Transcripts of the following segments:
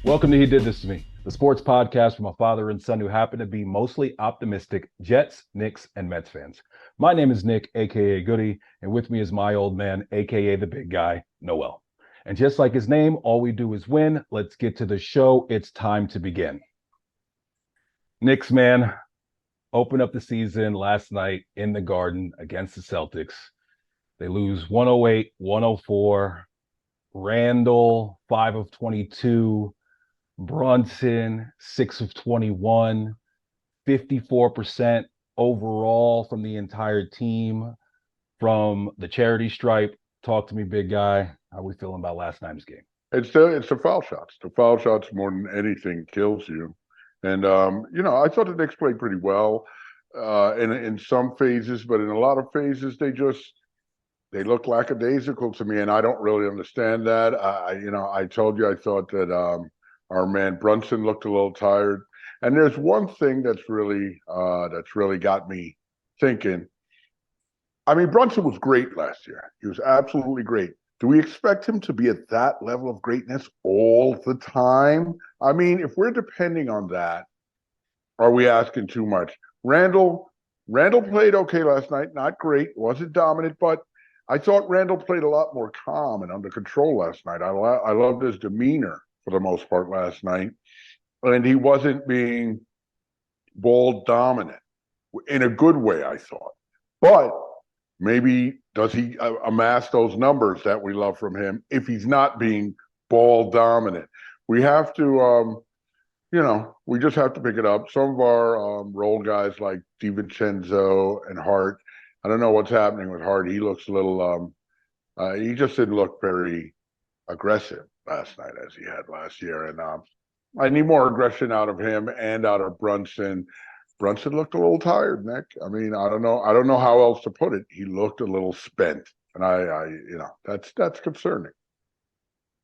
Welcome to He Did This to Me, the sports podcast from a father and son who happen to be mostly optimistic Jets, Knicks, and Mets fans. My name is Nick, aka Goody, and with me is my old man, aka the big guy, Noel. And just like his name, all we do is win. Let's get to the show. It's time to begin. Knicks, man, open up the season last night in the Garden against the Celtics. They lose 108, 104. Randall, 5 of 22. Brunson, 6 of 21, 54% overall from the entire team from the charity stripe. Talk to me, big guy. How are we feeling about last night's game? It's the foul shots. The foul shots more than anything kills you. And I thought the Knicks played pretty well in some phases, but in a lot of phases they look lackadaisical to me, and I don't really understand that. I told you I thought that our man Brunson looked a little tired. And there's one thing that's really got me thinking. I mean, Brunson was great last year. He was absolutely great. Do we expect him to be at that level of greatness all the time? I mean, if we're depending on that, are we asking too much? Randall played okay last night. Not great. Wasn't dominant, but I thought Randall played a lot more calm and under control last night. I loved his demeanor for the most part last night. And he wasn't being ball dominant in a good way, I thought. But maybe does he amass those numbers that we love from him if he's not being ball dominant? We have to, we just have to pick it up. Some of our role guys like DiVincenzo and Hart, I don't know what's happening with Hart. He looks a little, he just didn't look very aggressive last night as he had last year. And I need more aggression out of him and out of Brunson. Brunson looked a little tired, Nick. I mean, I don't know how else to put it. He looked a little spent, and that's concerning.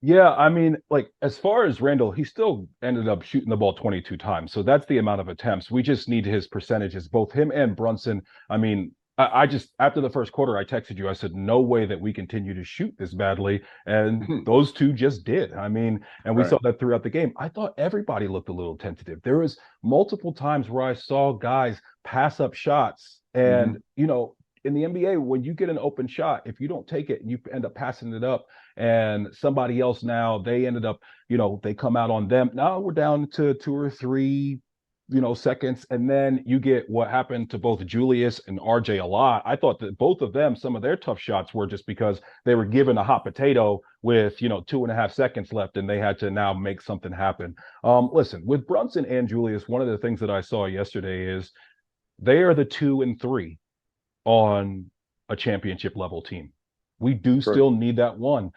Yeah, I mean, like as far as Randall, he still ended up shooting the ball 22 times. So that's the amount of attempts. We just need his percentages, both him and Brunson. I mean, I just, after the first quarter, I texted you. I said, no way that we continue to shoot this badly. And those two just did. I mean, and we saw that throughout the game. I thought everybody looked a little tentative. There was multiple times where I saw guys pass up shots. And, in the NBA, when you get an open shot, if you don't take it and you end up passing it up and somebody else now, they ended up, they come out on them. Now we're down to 2 or 3 seconds. And then you get what happened to both Julius and RJ a lot. I thought that both of them, some of their tough shots were just because they were given a hot potato with, 2.5 seconds left and they had to now make something happen. Listen, with Brunson and Julius, one of the things that I saw yesterday is they are the 2 and 3 on a championship level team. We do still need that one.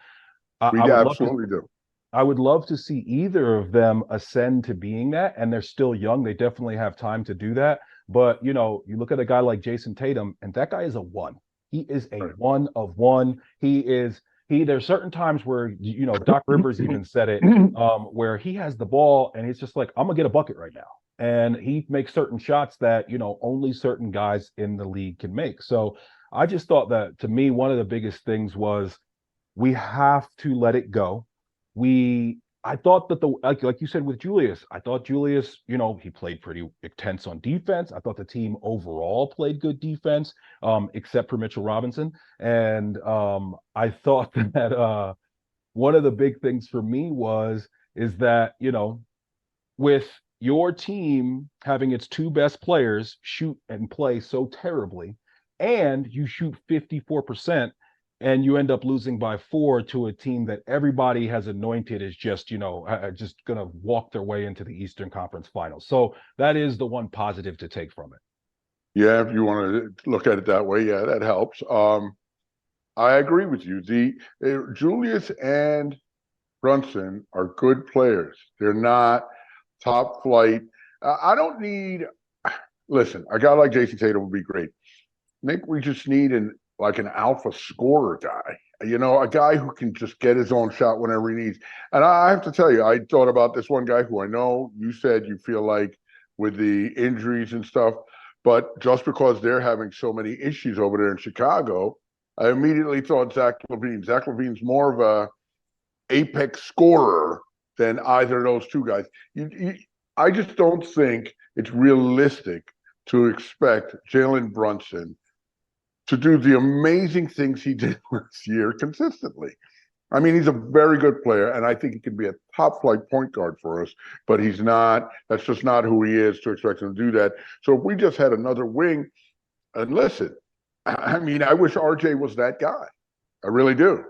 We absolutely do. I would love to see either of them ascend to being that, and they're still young. They definitely have time to do that. But, you look at a guy like Jason Tatum, and that guy is a 1. He is a 1 of 1. There's certain times where, Doc Rivers even said it, where he has the ball and he's just like, I'm going to get a bucket right now. And he makes certain shots that, only certain guys in the league can make. So I just thought that, to me, one of the biggest things was we have to let it go. I thought that like you said with Julius, I thought Julius, he played pretty intense on defense. I thought the team overall played good defense, except for Mitchell Robinson. And I thought that one of the big things for me is that, with your team having its 2 best players shoot and play so terribly, and you shoot 54%, and you end up losing by 4 to a team that everybody has anointed as just just going to walk their way into the Eastern Conference Finals. So that is the one positive to take from it. Yeah, if you want to look at it that way, yeah, that helps. I agree with you. Julius and Brunson are good players. They're not top flight. I don't need. Listen, a guy like Jason Tatum would be great. I think we just need an alpha scorer guy, a guy who can just get his own shot whenever he needs. And I have to tell you, I thought about this one guy who I know you said you feel like with the injuries and stuff, but just because they're having so many issues over there in Chicago, I immediately thought Zach LaVine. Zach LaVine's more of a apex scorer than either of those two guys. I just don't think it's realistic to expect Jalen Brunson to do the amazing things he did last year consistently. I mean, he's a very good player, and I think he can be a top flight point guard for us, but he's not. That's just not who he is to expect him to do that. So if we just had another wing, and listen, I mean, I wish RJ was that guy. I really do.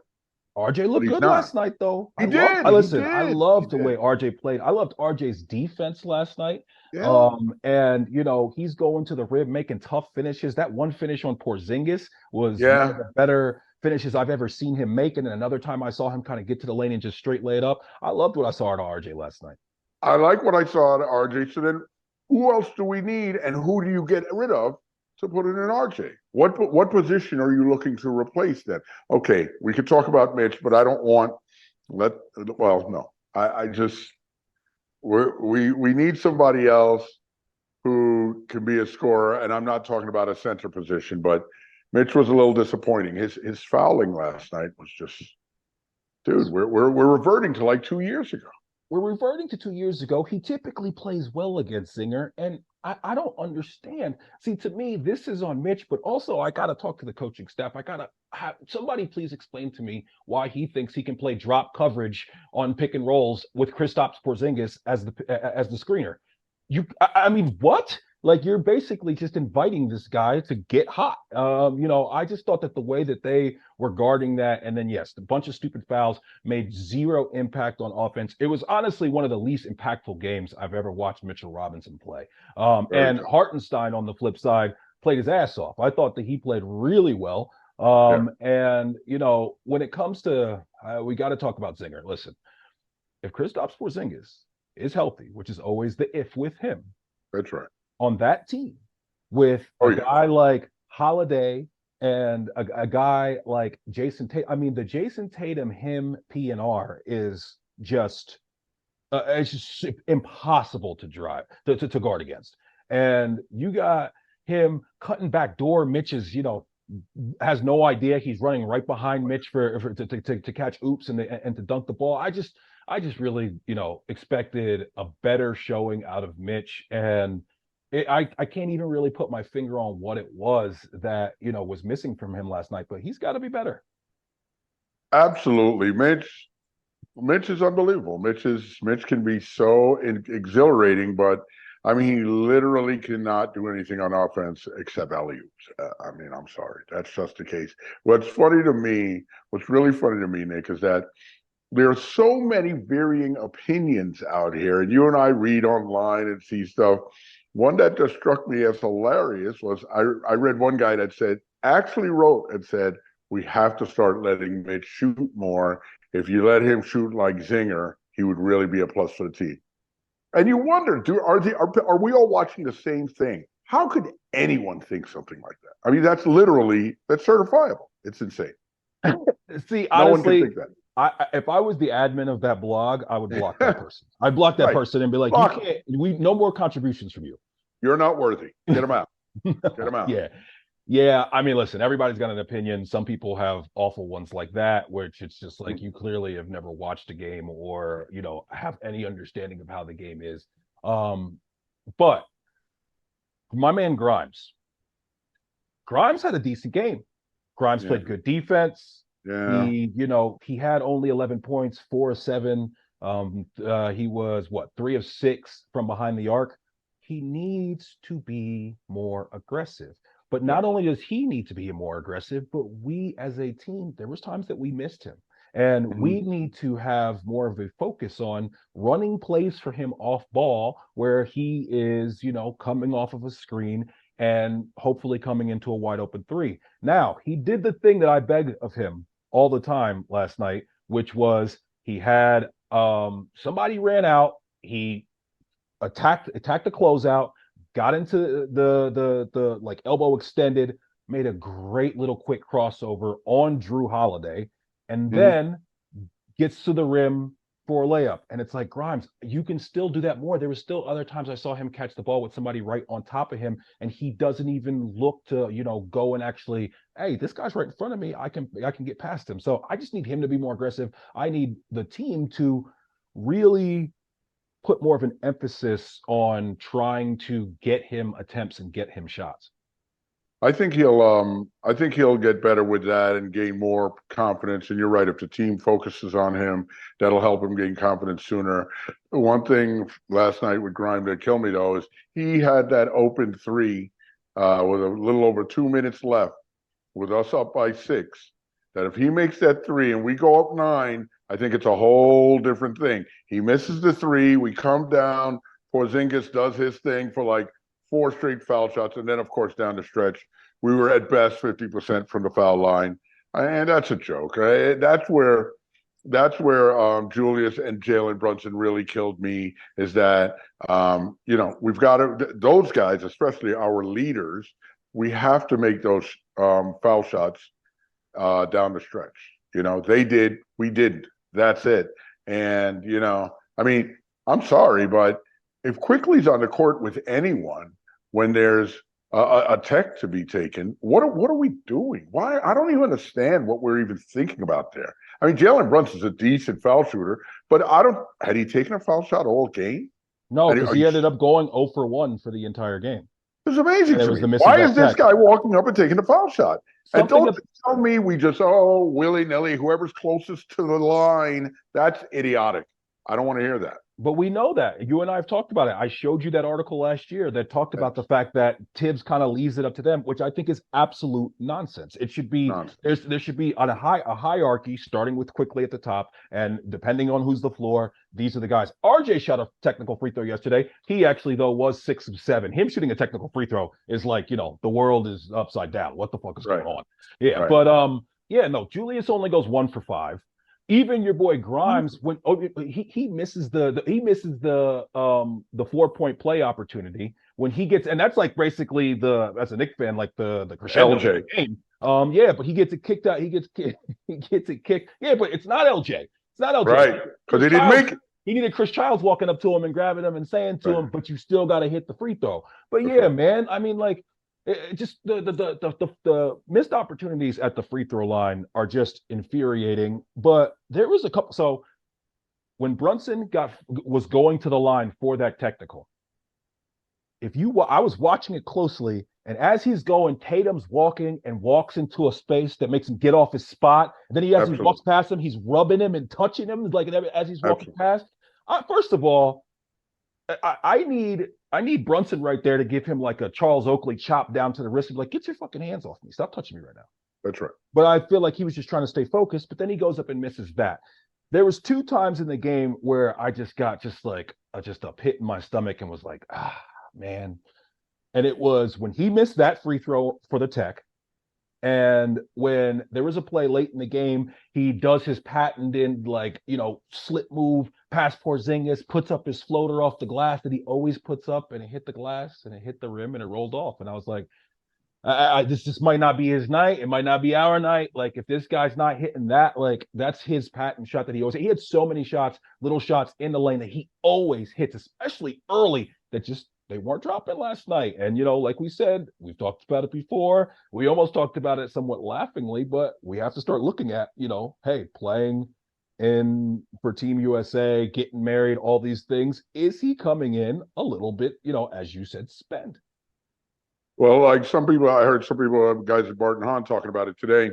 RJ But looked he's good not. last night, though. He did. He Listen, I did. He loved the way did. RJ played. I loved RJ's defense last night. Yeah. And he's going to the rim, making tough finishes. That one finish on Porzingis was one of Yeah. the better finishes I've ever seen him make. And another time I saw him kind of get to the lane and just straight lay it up. I loved what I saw out of RJ last night. I like what I saw at RJ. So then who else do we need and who do you get rid of to put in an RJ? What position are you looking to replace then? Okay, we could talk about Mitch, but I don't want no. I just we need somebody else who can be a scorer, and I'm not talking about a center position, but Mitch was a little disappointing. His fouling last night was just, dude, we're reverting to like 2 years ago. We're reverting to 2 years ago. He typically plays well against Zinger, and I don't understand. See, to me, this is on Mitch, but also I got to talk to the coaching staff. I got to have somebody please explain to me why he thinks he can play drop coverage on pick and rolls with Kristaps Porzingis as the screener. I mean, what? Like, you're basically just inviting this guy to get hot. I just thought that the way that they were guarding that, and then yes, a bunch of stupid fouls made zero impact on offense. It was honestly one of the least impactful games I've ever watched Mitchell Robinson play. And True. Hartenstein on the flip side played his ass off. I thought that he played really well. Yeah, And when it comes to, we got to talk about Zinger. Listen, if Kristaps Porzingis is healthy, which is always the if with him, that's right. on that team with Oh a yeah. guy like Holiday and a guy like Jason Tatum. I mean, the Jason Tatum him PNR is just it's just impossible to drive to guard against. And you got him cutting back door. Mitch is has no idea he's running right behind Mitch to catch oops and to dunk the ball. I just really expected a better showing out of Mitch, and I can't even really put my finger on what it was that was missing from him last night, but he's got to be better. Absolutely. Mitch is unbelievable. Mitch can be so exhilarating, but I mean, he literally cannot do anything on offense except alley-oops. I mean, I'm sorry, that's just the case. What's really funny to me, Nick, is that there are so many varying opinions out here, and you and I read online and see stuff. One that just struck me as hilarious was I read one guy that actually wrote and said, we have to start letting Mitch shoot more. If you let him shoot like Zinger, he would really be a plus for the team. And you wonder, are we all watching the same thing? How could anyone think something like that? I mean, that's certifiable. It's insane. See, No one can honestly, think that. if I was the admin of that blog, I would block that person. I'd block that Right. person and be like, Block you can't. No more contributions from you. You're not worthy. Get him out. Get him out. Yeah. Yeah. I mean, listen, everybody's got an opinion. Some people have awful ones like that, which it's just like you clearly have never watched a game or, have any understanding of how the game is. But my man Grimes had a decent game. Grimes played good defense. Yeah. He had only 11 points, 4 of 7. He was 3 of 6 from behind the arc. He needs to be more aggressive. But not only does he need to be more aggressive, but we as a team, there was times that we missed him. And we need to have more of a focus on running plays for him off ball where he is, coming off of a screen and hopefully coming into a wide open 3. Now, he did the thing that I begged of him all the time last night, which was he had somebody ran out, he attacked the closeout, got into the like elbow extended, made a great little quick crossover on Drew Holiday, and then gets to the rim for a layup. And it's like, Grimes, you can still do that more. There was still other times I saw him catch the ball with somebody right on top of him, and he doesn't even look to, go and actually, hey, this guy's right in front of me. I can get past him. So I just need him to be more aggressive. I need the team to really put more of an emphasis on trying to get him attempts and get him shots. I think he'll get better with that and gain more confidence. And you're right, if the team focuses on him, that'll help him gain confidence sooner. One thing last night with Grime that killed me though is he had that open three with a little over 2 minutes left, with us up by 6. That if he makes that three and we go up 9, I think it's a whole different thing. He misses the three, we come down, Porzingis does his thing for like 4 straight foul shots, and then of course down the stretch, we were at best 50% from the foul line, and that's a joke. Right? That's where Julius and Jalen Brunson really killed me. Is that we've got to, those guys, especially our leaders, we have to make those foul shots down the stretch. They did, we didn't. That's it. And I mean, I'm sorry, but if Quickly's on the court with anyone when there's a tech to be taken, what are we doing? Why? I don't even understand what we're even thinking about there. I mean, Jalen Brunson's a decent foul shooter, but had he taken a foul shot all game? No, because he ended up going 0 for 1 for the entire game. It was amazing to me. Why is this guy walking up and taking a foul shot? And don't tell me we just, willy-nilly, whoever's closest to the line, that's idiotic. I don't want to hear that. But we know that. You and I have talked about it. I showed you that article last year that talked about the fact that Tibbs kind of leaves it up to them, which I think is absolute nonsense. It should be there should be on a hierarchy starting with Quickly at the top, and depending on who's the floor, these are the guys. RJ shot a technical free throw yesterday. He actually though was 6 of 7. Him shooting a technical free throw is like, the world is upside down. What the fuck is going on? Yeah, right. But Julius only goes 1 for 5. Even your boy Grimes, when he misses the 4-point play opportunity when he gets, and that's like basically as a Knicks fan, like the crescendo of the game. But he gets it kicked out. He gets it kicked. Yeah, but it's not LJ. It's not LJ. Right, because he didn't make it. He needed Chris Childs walking up to him and grabbing him and saying to him, but you still got to hit the free throw. But yeah, man, I mean, like, just the missed opportunities at the free throw line are just infuriating. But there was a couple. So when Brunson was going to the line for that technical, I was watching it closely, and as he's going, Tatum's walking and walks into a space that makes him get off his spot. And then he walks past him, he's rubbing him and touching him like as he's walking past. First of all, I need Brunson right there to give him like a Charles Oakley chop down to the wrist and be like, get your fucking hands off me. Stop touching me right now. That's right. But I feel like he was just trying to stay focused, but then he goes up and misses that. There was 2 times in the game where I just got a pit in my stomach and was like, man. And it was when he missed that free throw for the Tech. And when there was a play late in the game, he does his patented, slip move, past Porzingis, puts up his floater off the glass that he always puts up, and it hit the glass, and it hit the rim, and it rolled off. And I was like, this just might not be his night. It might not be our night. Like, if this guy's not hitting that, like, that's his patent shot that he always – he had so many shots, little shots in the lane that he always hits, especially early, that just – they weren't dropping last night. And, like we said, we've talked about it before. We almost talked about it somewhat laughingly, but we have to start looking at, hey, playing for Team USA, getting married, all these things. Is he coming in a little bit, as you said, spend? Well, like I heard some people, guys at Barton Hahn talking about it today.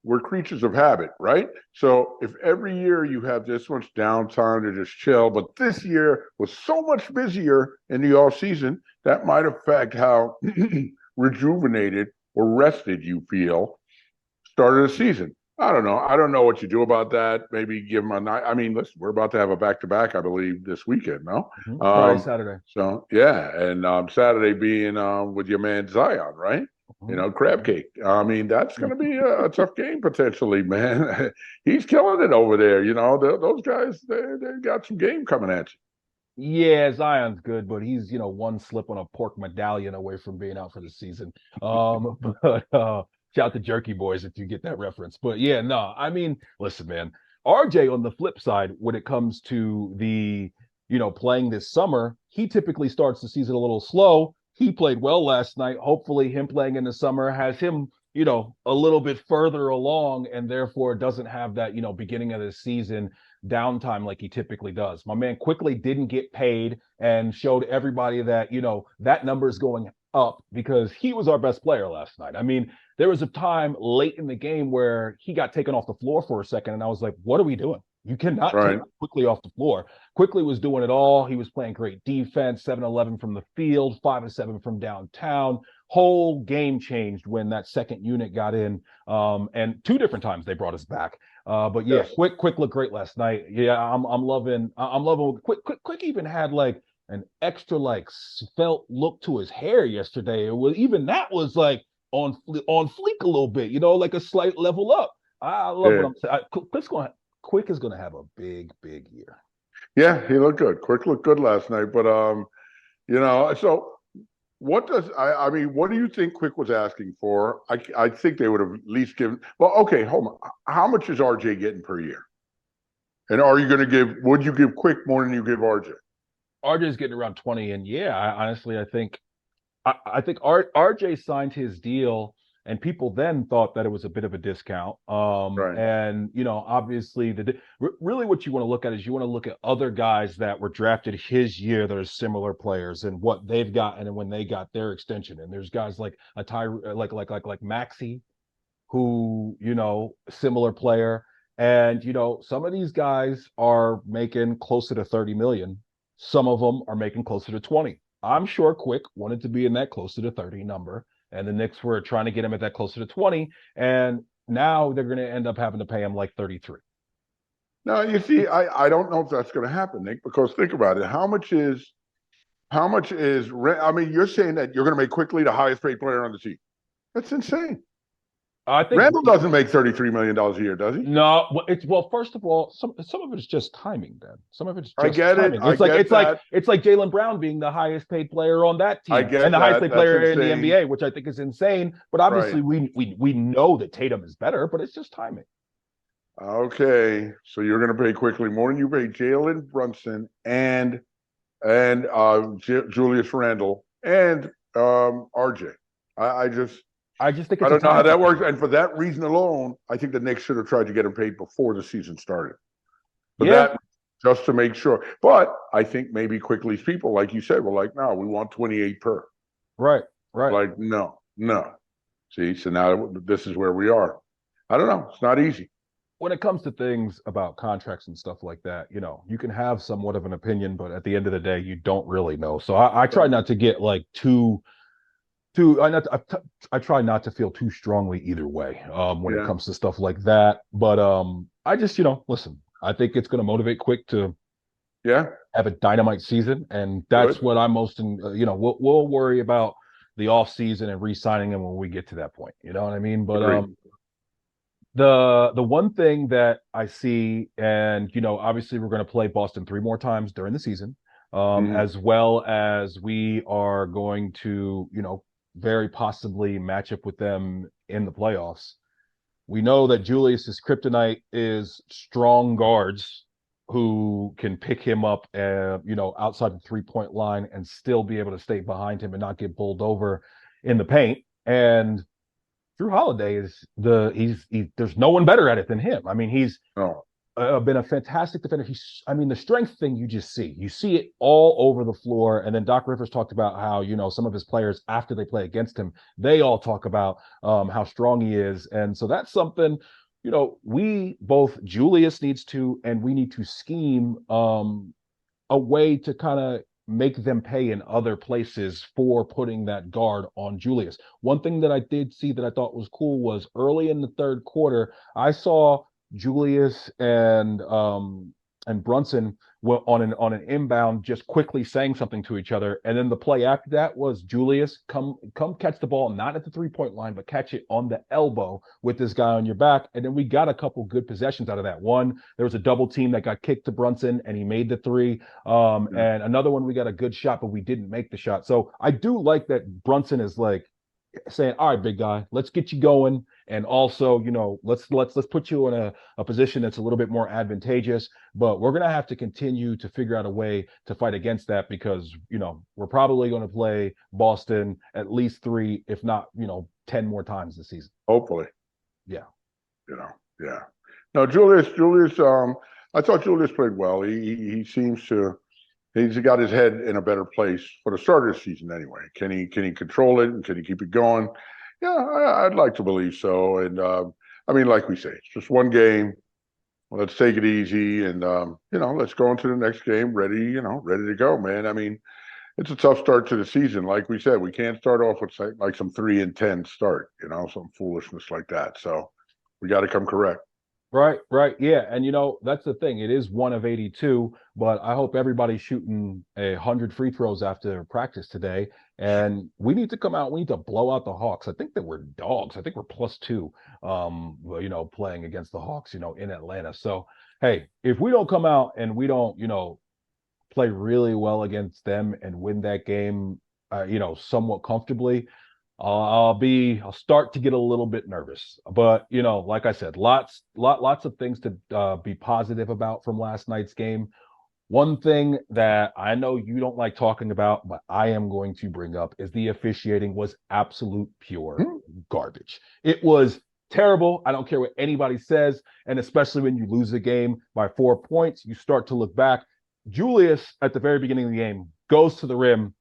We're creatures of habit, right? So if every year you have this much downtime to just chill, but this year was so much busier in the off season, that might affect how rejuvenated or rested you feel start of the season. I don't know. I don't know what you do about that. Maybe give them a night. I mean, listen, we're about to have a back-to-back, I believe, this weekend, no? Friday, Saturday. So, yeah, and Saturday being with your man Zion, right? Crab cake. I mean, that's going to be a tough game potentially, man. He's killing it over there. Those guys, they got some game coming at you. Yeah, Zion's good, but he's, one slip on a pork medallion away from being out for the season. But shout to Jerky Boys if you get that reference. But yeah, no, I mean, listen, man, RJ on the flip side, when it comes to the, playing this summer, he typically starts the season a little slow. He played well last night. Hopefully him playing in the summer has him, a little bit further along, and therefore doesn't have that, beginning of the season downtime like he typically does. My man quickly didn't get paid and showed everybody that, that number is going up because he was our best player last night. I mean, there was a time late in the game where he got taken off the floor for a second, and I was like, what are we doing? You cannot take Right. Quickly off the floor. Quickly was doing it all. He was playing great defense, 7-11 from the field, 5-7 from downtown. Whole game changed when that second unit got in. And two different times they brought us back. But yeah, Yes. Quick looked great last night. Yeah, I'm loving Quick even had like an extra like felt look to his hair yesterday. It was even that was like on fleek a little bit, like a slight level up. I love Yeah. what I'm saying. Quick is going to have a big year. Yeah, he looked good. Quick looked good last night, but so what does I mean, what do you think Quick was asking for? I think they would have at least given. Well, okay, hold on. How much is RJ getting per year? And are you going to would you give Quick more than you give RJ? RJ's getting around 20, and yeah, I think RJ signed his deal, and people then thought that it was a bit of a discount. Right. And obviously, really what you want to look at is you want to look at other guys that were drafted his year that are similar players and what they've gotten and when they got their extension. And there's guys like a like Maxey, who similar player, and some of these guys are making closer to 30 million. Some of them are making closer to 20. I'm sure Quick wanted to be in that closer to 30 number, and the Knicks were trying to get him at that closer to 20, and now they're going to end up having to pay him like 33. Now, you see, I don't know if that's going to happen, Nick, because think about it. How much is I mean, you're saying that you're going to make Quickly the highest paid player on the team. That's insane. I think Randall doesn't make $33 million a year, does he? no. First of all, some of it is just timing. Then some of it's I just get it. timing. I get that. It's like Jaylen Brown being the highest paid player on that I team and get the highest that. paid That's player in the insane. NBA, which I think is insane. But Right. obviously, we know that Tatum is better, but it's just timing. Okay. So you're going to pay Quickly more than you pay Jalen Brunson and Julius Randle and RJ. I just I just think I it's a don't know how timing that works. thing. And for that reason alone, I think the Knicks should have tried to get him paid before the season started. For Yeah, that, just to make sure. But I think maybe Quickly's people, like you said, were like, no, we want 28 per. right, right. Like, no, no. See, so now this is where we are. I don't know. It's not easy. When it comes to things about contracts and stuff like that, you can have somewhat of an opinion, but at the end of the day, you don't really know. So I try not to get like too I try not to feel too strongly either way when it Yeah. comes to stuff like that. But I just listen. I think it's going to motivate Quick to Yeah. have a dynamite season, and that's Good. what I'm most in. We'll worry about the off season and re-signing him when we get to that point. You know what I mean? But Agreed. the one thing that I see, and obviously we're going to play Boston 3 more times during the season, Mhm. as well as we are going to very possibly match up with them in the playoffs. We know that Julius's kryptonite is strong guards who can pick him up, outside the 3-point line and still be able to stay behind him and not get bowled over in the paint. And Drew Holiday is there's no one better at it than him. I mean, he's Oh, been a fantastic defender. I mean, the strength thing you see it all over the floor. And then Doc Rivers talked about how some of his players after they play against him, they all talk about how strong he is, and so that's something we both Julius needs to, and we need to scheme a way to kind of make them pay in other places for putting that guard on Julius. One thing that I did see that I thought was cool was early in the third quarter, I saw Julius and Brunson were on an inbound just quickly saying something to each other, and then the play after that was Julius come catch the ball not at the 3-point line but catch it on the elbow with this guy on your back, and then we got a couple good possessions out of that. One, there was a double team that got kicked to Brunson and he made the three, yeah. and another one we got a good shot but we didn't make the shot. So I do like that Brunson is like saying, all right, big guy, let's get you going, and also let's put you in a position that's a little bit more advantageous, but we're going to have to continue to figure out a way to fight against that because we're probably going to play Boston at least 3 if not 10 more times this season. Hopefully. Yeah. Yeah. No, Julius, I thought Julius played well. He seems to he's got his head in a better place for the start of the season anyway. Can he control it and can he keep it going? Yeah, I'd like to believe so. And I mean, like we say, it's just one game. Let's take it easy and let's go into the next game ready to go, man. I mean, it's a tough start to the season. Like we said, we can't start off with like some 3-10 start, some foolishness like that. So we got to come correct. Right, right. Yeah. And that's the thing. It is one of 82, but I hope everybody's shooting 100 free throws after practice today. And we need to come out, we need to blow out the Hawks. I think that we're dogs. I think we're +2, playing against the Hawks, in Atlanta. So, hey, if we don't come out and we don't, play really well against them and win that game, somewhat comfortably, I'll start to get a little bit nervous. But like I said, lots of things to be positive about from last night's game. One thing that I know you don't like talking about, but I am going to bring up is the officiating was absolute pure garbage. It was terrible. I don't care what anybody says. And especially when you lose a game by 4 points, you start to look back. Julius, at the very beginning of the game, goes to the rim,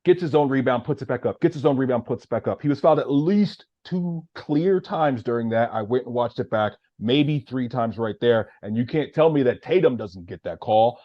gets his own rebound, puts it back up, gets his own rebound, puts it back up. He was fouled at least 2 clear times during that. I went and watched it back, maybe 3 times right there. And you can't tell me that Tatum doesn't get that call.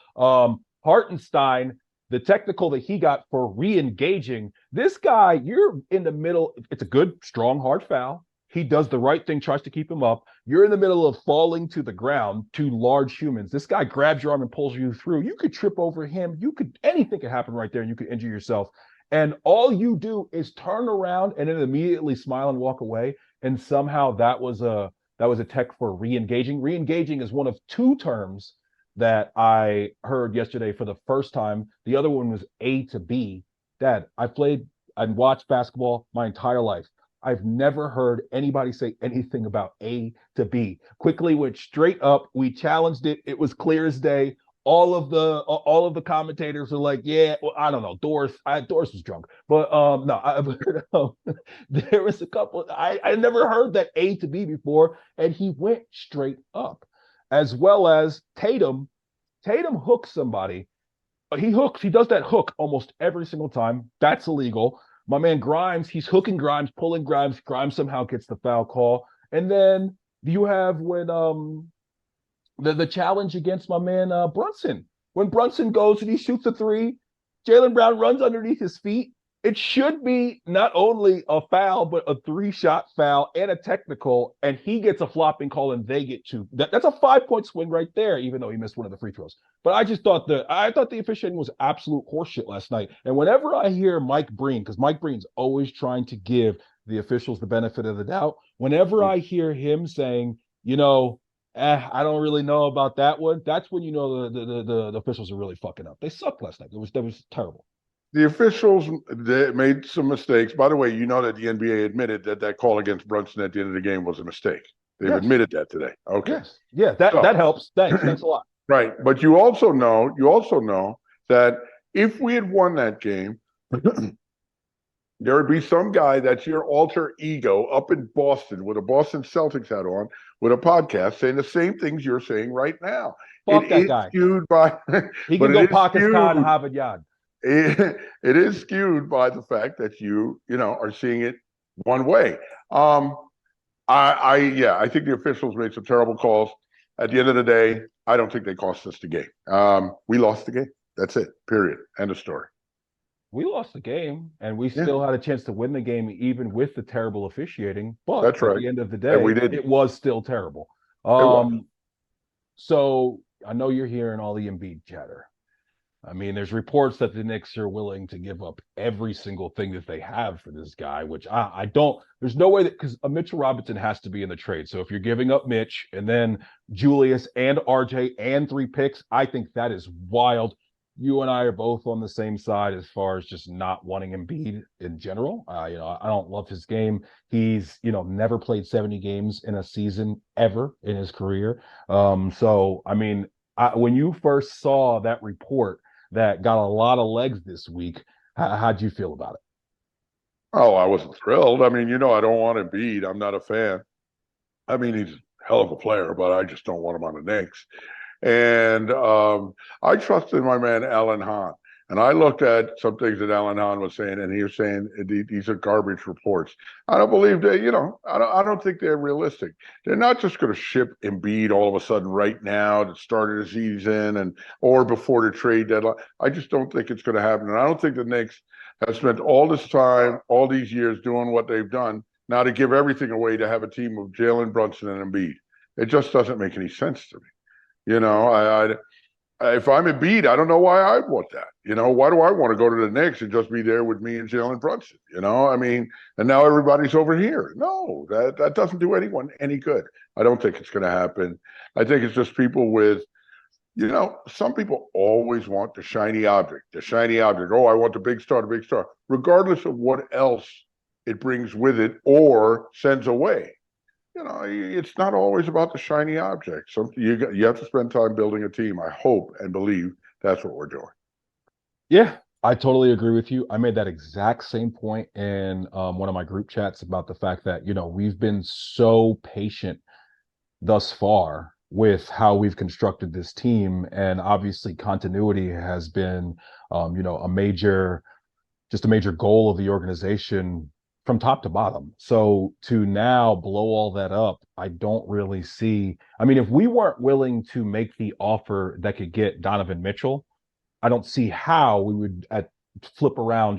Hartenstein, the technical that he got for re-engaging, this guy, you're in the middle. It's a good, strong, hard foul. He does the right thing, tries to keep him up. You're in the middle of falling to the ground, 2 large humans. This guy grabs your arm and pulls you through. You could trip over him. Anything could happen right there and you could injure yourself. And all you do is turn around and then immediately smile and walk away. And somehow that was a tech for re-engaging. Re-engaging is one of 2 terms that I heard yesterday for the first time. The other one was A to B. Dad, I played and watched basketball my entire life. I've never heard anybody say anything about A to B. Quickly went straight up. We challenged it. It was clear as day. All of the commentators are like, yeah, well, I don't know. Doris was drunk, but no, there was a couple. I never heard that A to B before, and he went straight up, as well as Tatum. Tatum hooks somebody. He does that hook almost every single time. That's illegal. My man Grimes, he's hooking Grimes, pulling Grimes. Grimes somehow gets the foul call. And then you have when the challenge against my man Brunson. When Brunson goes and he shoots a 3, Jaylen Brown runs underneath his feet. It should be not only a foul, but a 3-shot foul and a technical, and he gets a flopping call and they get 2. That's a 5-point swing right there, even though he missed one of the free throws. But I just thought the officiating was absolute horseshit last night. And whenever I hear Mike Breen, because Mike Breen's always trying to give the officials the benefit of the doubt, whenever I hear him saying, I don't really know about that one, that's when the officials are really fucking up. They sucked last night. That was terrible. The officials made some mistakes. By the way, that the NBA admitted that call against Brunson at the end of the game was a mistake. They've admitted that today. Okay. Yes. Yeah, that helps. Thanks a lot. Right. But you also know that if we had won that game, there would be some guy that's your alter ego up in Boston with a Boston Celtics hat on with a podcast saying the same things you're saying right now. Fuck that guy. Skewed by he can go Pakistan and Harvard Yard. It is skewed by the fact that you are seeing it one way. I think the officials made some terrible calls. At the end of the day, I don't think they cost us the game. We lost the game. That's it. Period. End of story. We lost the game, and we still had a chance to win the game, even with the terrible officiating. But that's right. At the end of the day, it was still terrible. So I know you're hearing all the Embiid chatter. I mean, there's reports that the Knicks are willing to give up every single thing that they have for this guy, which I don't. There's no way that, because Mitchell Robinson has to be in the trade. So if you're giving up Mitch and then Julius and RJ and 3 picks, I think that is wild. You and I are both on the same side as far as just not wanting Embiid in general. I don't love his game. He's, never played 70 games in a season ever in his career. So, I mean, when you first saw that report that got a lot of legs this week, how'd you feel about it? Oh, I wasn't thrilled. I mean, I don't want Embiid. I'm not a fan. I mean, he's a hell of a player, but I just don't want him on the Knicks. And I trusted my man Alan Hahn. And I looked at some things that Alan Hahn was saying, and he was saying these are garbage reports. I don't believe that, I don't think they're realistic. They're not just going to ship Embiid all of a sudden right now to start of the season or before the trade deadline. I just don't think it's going to happen. And I don't think the Knicks have spent all this time, all these years doing what they've done now to give everything away to have a team of Jalen Brunson and Embiid. It just doesn't make any sense to me. You know, if I'm Embiid, I don't know why I want that. Why do I want to go to the Knicks and just be there with me and Jalen Brunson? I mean, and now everybody's over here. No, that doesn't do anyone any good. I don't think it's going to happen. I think it's just people with, some people always want the shiny object, the shiny object. Oh, I want the big star, regardless of what else it brings with it or sends away. It's not always about the shiny object. You have to spend time building a team. I hope and believe that's what we're doing. Yeah, I totally agree with you. I made that exact same point in one of my group chats about the fact that, we've been so patient thus far with how we've constructed this team. And obviously continuity has been, just a major goal of the organization from top to bottom. So to now blow all that up, I don't really see. I mean, if we weren't willing to make the offer that could get Donovan Mitchell, I don't see how we would flip around,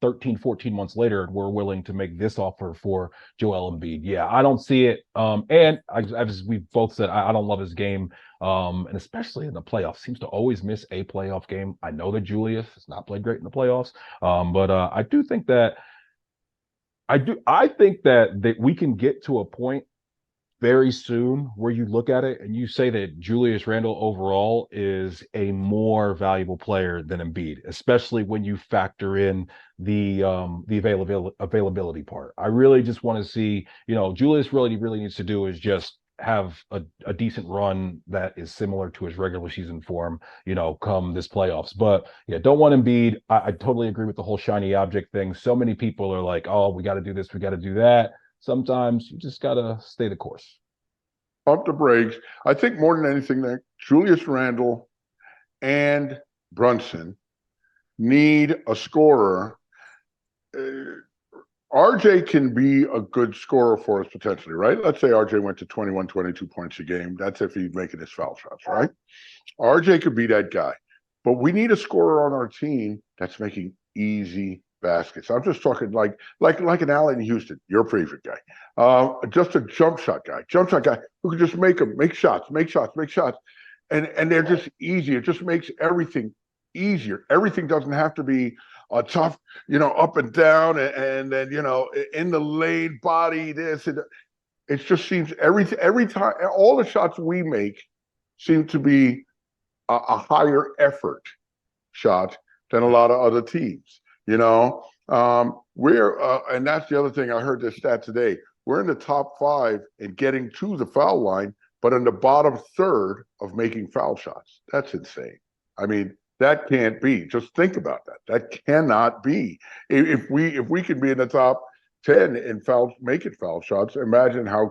13, 14 months later, and we're willing to make this offer for Joel Embiid. Yeah, I don't see it. And as we both said, I don't love his game. And especially in the playoffs, seems to always miss a playoff game. I know that Julius has not played great in the playoffs. But I do think that I think that we can get to a point very soon where you look at it and you say that Julius Randle overall is a more valuable player than Embiid, especially when you factor in the availability part. I really just want to see, Julius really needs to do is just have a decent run that is similar to his regular season form, come this playoffs. But yeah, don't want Embiid. I totally agree with the whole shiny object thing. So many people are like, oh, we got to do this, we got to do that. Sometimes you just gotta stay the course. Pump the brakes. I think more than anything, that Julius Randle and Brunson need a scorer. RJ can be a good scorer for us potentially, right? Let's say RJ went to 21, 22 points a game. That's if he's making his foul shots, right? RJ could be that guy. But we need a scorer on our team that's making easy baskets. I'm just talking like an Allen Houston, your favorite guy. Just a jump shot guy who can just make shots. And they're just easy. It just makes everything easier. Everything doesn't have to be a tough, up and down and then, in the lane, body, this. It just seems every time, all the shots we make seem to be a higher effort shot than a lot of other teams. And that's the other thing. I heard this stat today. We're in the top 5 in getting to the foul line, but in the bottom third of making foul shots. That's insane. I mean, that can't be. Just think about that. That cannot be. If we can be in the top 10 in making foul shots, imagine how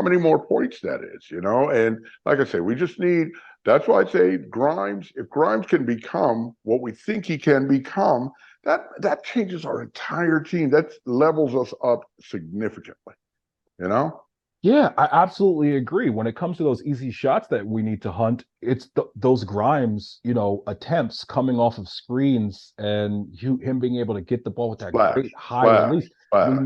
many more points that is, And like I say, we just need. That's why I say Grimes. If Grimes can become what we think he can become, that changes our entire team. That levels us up significantly. Yeah, I absolutely agree. When it comes to those easy shots that we need to hunt, it's those Grimes, attempts coming off of screens and him being able to get the ball with that Splash, great high splash, release. We splash.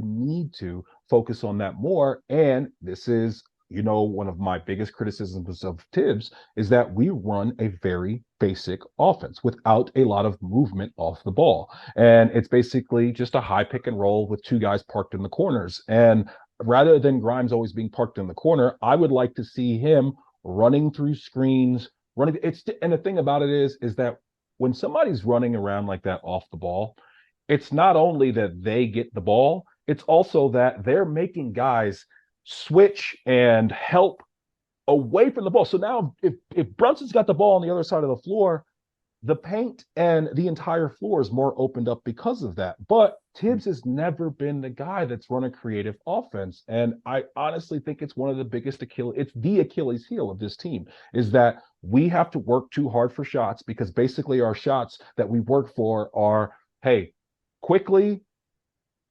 need to focus on that more. And this is, one of my biggest criticisms of Tibbs is that we run a very basic offense without a lot of movement off the ball. And it's basically just a high pick and roll with two guys parked in the corners. And rather than Grimes always being parked in the corner, I would like to see him running through screens, and the thing about it is that when somebody's running around like that off the ball, it's not only that they get the ball, it's also that they're making guys switch and help away from the ball. So now if Brunson's got the ball on the other side of the floor, the paint and the entire floor is more opened up because of that. But Tibbs has never been the guy that's run a creative offense. And I honestly think it's one of the biggest it's the Achilles heel of this team, is that we have to work too hard for shots, because basically our shots that we work for are, hey, quickly,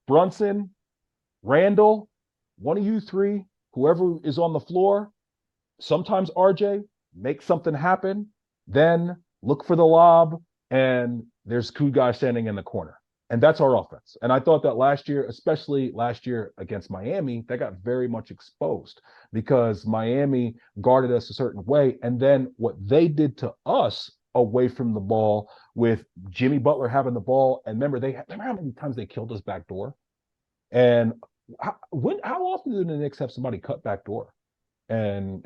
Brunson, Randall, one of you three, whoever is on the floor, sometimes RJ, make something happen, then look for the lob, and there's two guys standing in the corner. And that's our offense. And I thought that last year, especially last year against Miami, that got very much exposed because Miami guarded us a certain way. And then what they did to us away from the ball, with Jimmy Butler having the ball. And remember how many times they killed us back door? And how often do the Knicks have somebody cut back door and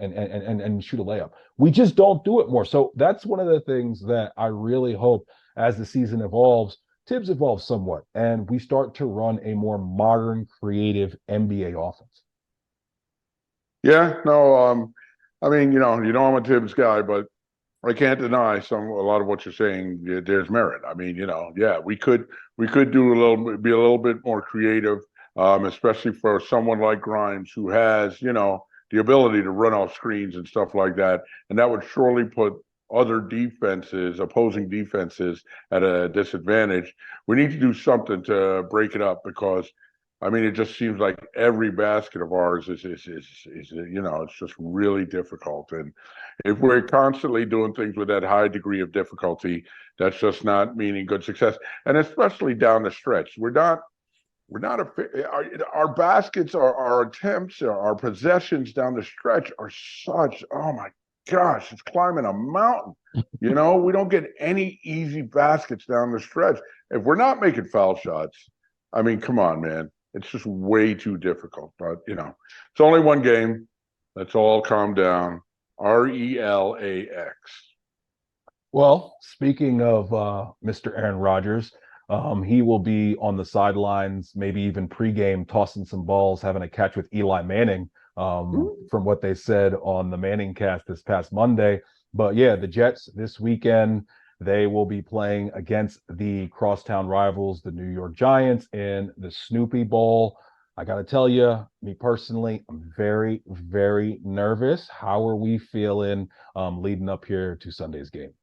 shoot a layup? We just don't do it more. So that's one of the things that I really hope, as the season evolves, Tibbs evolves somewhat, and we start to run a more modern, creative NBA offense. Yeah, no, I mean, I'm a Tibbs guy, but I can't deny a lot of what you're saying. There's merit. I mean, yeah, we could be a little bit more creative, especially for someone like Grimes, who has, the ability to run off screens and stuff like that, and that would surely put opposing defenses, at a disadvantage. We need to do something to break it up, because I mean, it just seems like every basket of ours is it's just really difficult. And if we're constantly doing things with that high degree of difficulty, that's just not meaning good success. And especially down the stretch, our baskets, our attempts, our possessions down the stretch are such, oh my gosh, it's climbing a mountain. We don't get any easy baskets down the stretch. If we're not making foul shots, I mean, come on, man. It's just way too difficult. But, it's only one game. Let's all calm down. RELAX. Well, speaking of Mr. Aaron Rodgers, he will be on the sidelines, maybe even pregame, tossing some balls, having a catch with Eli Manning, from what they said on the Manning cast this past Monday. But yeah, the Jets this weekend, they will be playing against the crosstown rivals, the New York Giants, in the Snoopy Bowl. I got to tell you, me personally, I'm very, very nervous. How are we feeling leading up here to Sunday's game?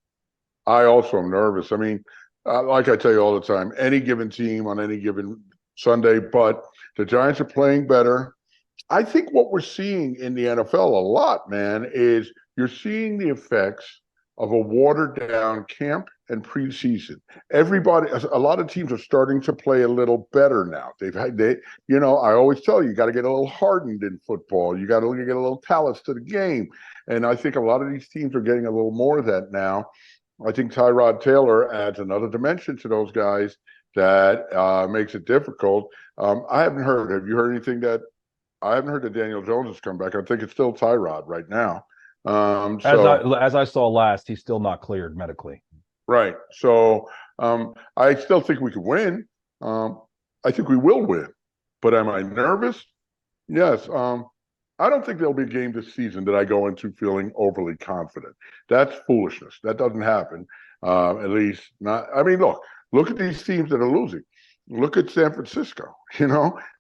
I also am nervous. I mean, like I tell you all the time, any given team on any given Sunday, but the Giants are playing better. I think what we're seeing in the NFL a lot, man, is you're seeing the effects of a watered down camp and preseason. A lot of teams are starting to play a little better now. I always tell you got to get a little hardened in football. You got to get a little callous to the game. And I think a lot of these teams are getting a little more of that now. I think Tyrod Taylor adds another dimension to those guys that makes it difficult. I haven't heard. Have you heard anything that? I haven't heard that Daniel Jones has come back. I think it's still Tyrod right now. As I saw last, he's still not cleared medically. Right. So I still think we could win. I think we will win. But am I nervous? Yes. I don't think there'll be a game this season that I go into feeling overly confident. That's foolishness. That doesn't happen. At least not. I mean, look at these teams that are losing. Look at San Francisco.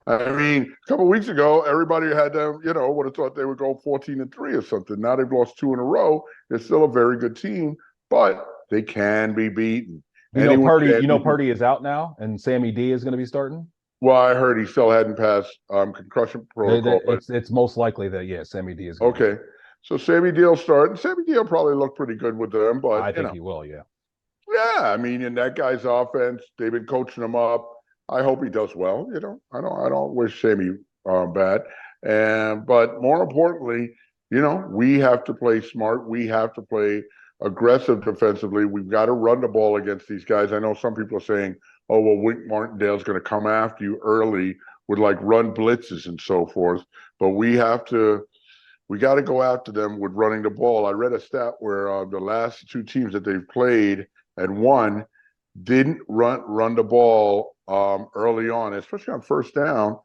I mean, a couple of weeks ago, everybody had them, would have thought they would go 14-3 or something. Now they've lost 2 in a row. They're still a very good team, but they can be beaten. Purdy is out now, and Sammy D is going to be starting. Well, I heard he still hadn't passed concussion protocol. It's most likely that Sammy D is okay. So Sammy D will start, and Sammy D will probably look pretty good with them. But I think he will, yeah. Yeah, I mean, in that guy's offense, they've been coaching him up. I hope he does well. I don't wish Sammy bad. But more importantly, we have to play smart. We have to play aggressive defensively. We've got to run the ball against these guys. I know some people are saying, oh, well, Wink Martindale's going to come after you early with like run blitzes and so forth. But we got to go after them with running the ball. I read a stat where the last 2 teams that they've played and won didn't run the ball early on, especially on first down,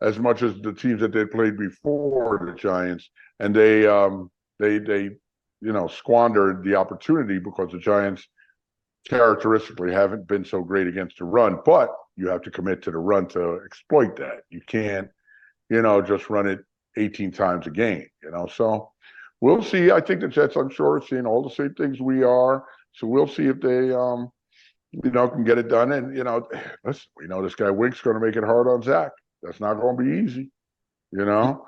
as much as the teams that they played before the Giants. And they squandered the opportunity because the Giants characteristically haven't been so great against the run, but you have to commit to the run to exploit that. You can't, just run it 18 times a game, So we'll see. I think the Jets, I'm sure, are seeing all the same things we are. So we'll see if they, can get it done. And, listen, we know this guy Wink's going to make it hard on Zach. That's not going to be easy, you know.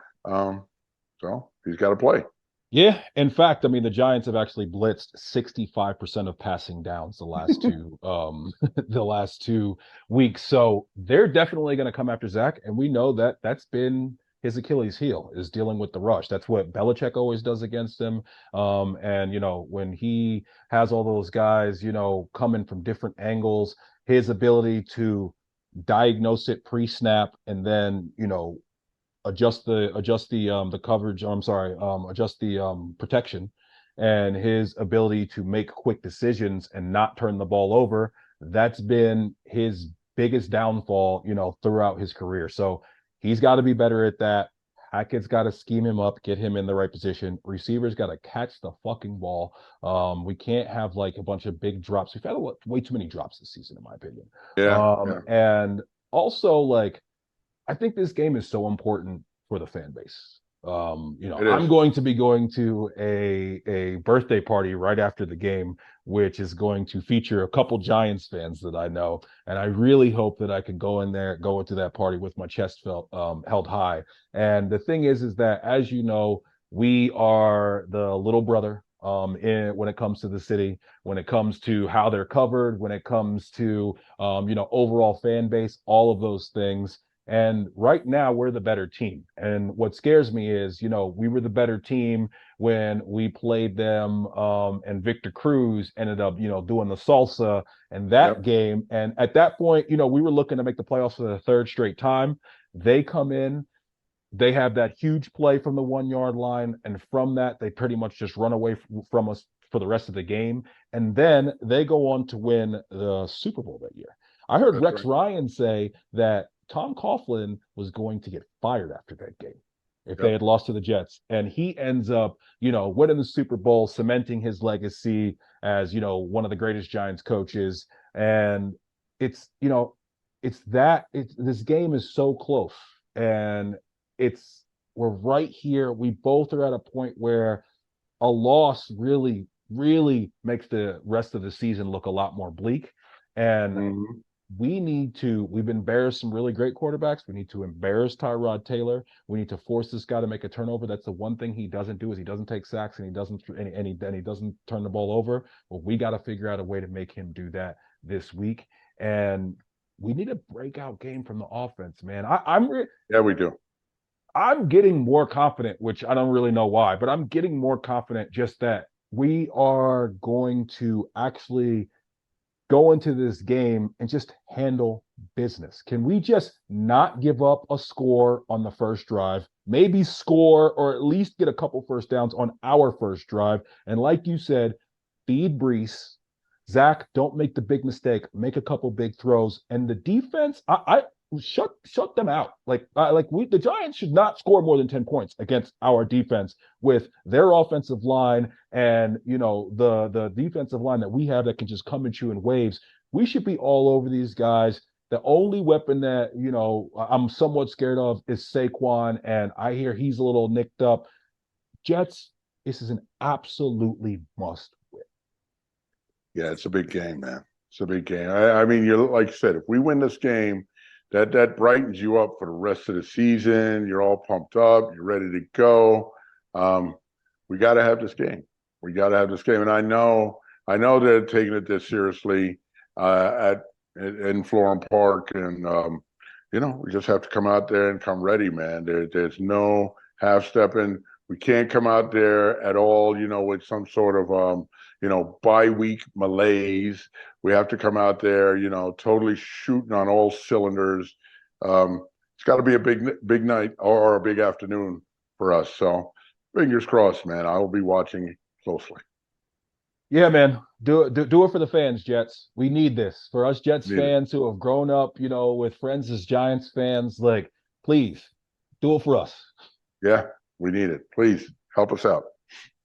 So he's got to play. Yeah, in fact, I mean the Giants have actually blitzed 65% of passing downs the last two the last 2 weeks. So they're definitely going to come after Zach, and we know that that's been his Achilles heel is dealing with the rush. That's what Belichick always does against him. And when he has all those guys, coming from different angles, his ability to diagnose it pre-snap and then, adjust the coverage. I'm sorry, adjust the protection, and his ability to make quick decisions and not turn the ball over. That's been his biggest downfall, throughout his career. So he's got to be better at that. Hackett's got to scheme him up, get him in the right position. Receivers got to catch the fucking ball. We can't have like a bunch of big drops. We've had way too many drops this season, in my opinion. Yeah. And also, like, I think this game is so important for the fan base. I'm going to be going to a birthday party right after the game, which is going to feature a couple Giants fans that I know, and I really hope that I can go into that party with my chest held high. And the thing is that, as you know, we are the little brother when it comes to the city, when it comes to how they're covered, when it comes to overall fan base, all of those things. And right now, we're the better team. And what scares me is, we were the better team when we played them, and Victor Cruz ended up, doing the salsa and that game. And at that point, we were looking to make the playoffs for the third straight time. They come in, they have that huge play from the 1 yard line. And from that, they pretty much just run away from us for the rest of the game. And then they go on to win the Super Bowl that year. I heard That's Rex right. Ryan say that Tom Coughlin was going to get fired after that game if they Yep. had lost to the Jets. And he ends up, winning the Super Bowl, cementing his legacy as, one of the greatest Giants coaches. And it's, this game is so close. And we're right here. We both are at a point where a loss really, really makes the rest of the season look a lot more bleak. And Mm-hmm. we've embarrassed some really great quarterbacks. We need to embarrass Tyrod Taylor. We need to force this guy to make a turnover. That's the one thing he doesn't do, is he doesn't take sacks, and he doesn't turn the ball over. Well, we got to figure out a way to make him do that this week. And we need a breakout game from the offense, man. Yeah, we do. I'm getting more confident, which I don't really know why, but I'm getting more confident just that we are going to actually go into this game and just handle business. Can we just not give up a score on the first drive, maybe score or at least get a couple first downs on our first drive? And like you said, feed Brees. Zach, don't make the big mistake. Make a couple big throws. And the defense, I shut them out. The Giants should not score more than 10 points against our defense with their offensive line and the defensive line that we have that can just come at you in waves. We should be all over these guys. The only weapon that I'm somewhat scared of is Saquon, and I hear he's a little nicked up. Jets, this is an absolutely must win. Yeah, it's a big game, man. It's a big game. I mean, you're like you said, if we win this game, that brightens you up for the rest of the season. You're all pumped up. You're ready to go. We got to have this game. We got to have this game. And I know they're taking it this seriously in Florham Park, and we just have to come out there and come ready, man. There's no half stepping. We can't come out there at all, with some sort of bye-week malaise. We have to come out there, totally shooting on all cylinders. It's got to be a big night or a big afternoon for us. So fingers crossed, man. I will be watching closely. Yeah, man. Do it for the fans, Jets. We need this. For us Jets Need it. fans who have grown up, with friends as Giants fans, like, please do it for us. Yeah, we need it. Please help us out.